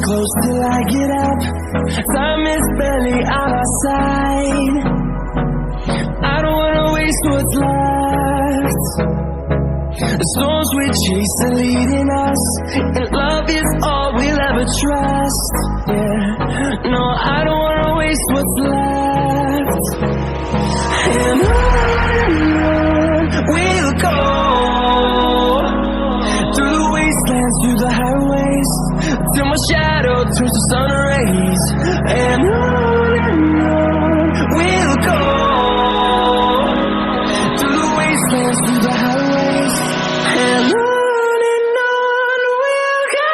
close till I get up. Time is barely on our side. I don't wanna waste what's left. The storms we chase are leading us, and love is all we'll ever trust. Yeah, no, I don't wanna waste what's left. And on we'll go, through the wastelands, through the highways, till my shadow turns to sun rays. And on we'll go, through the wastelands, through the highways, and on we'll go.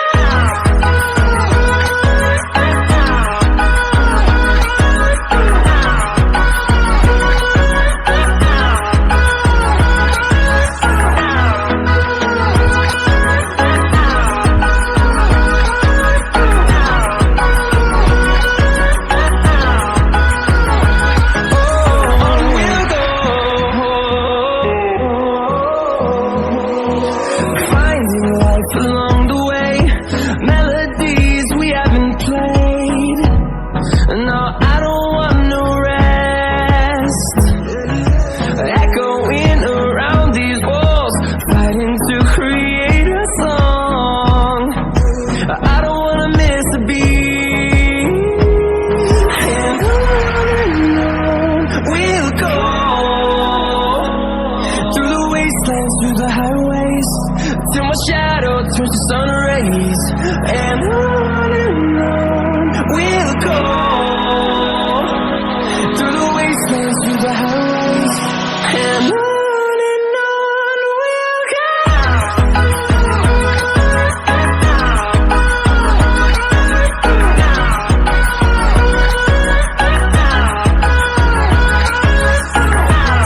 Along the way, melodies we haven't played. No,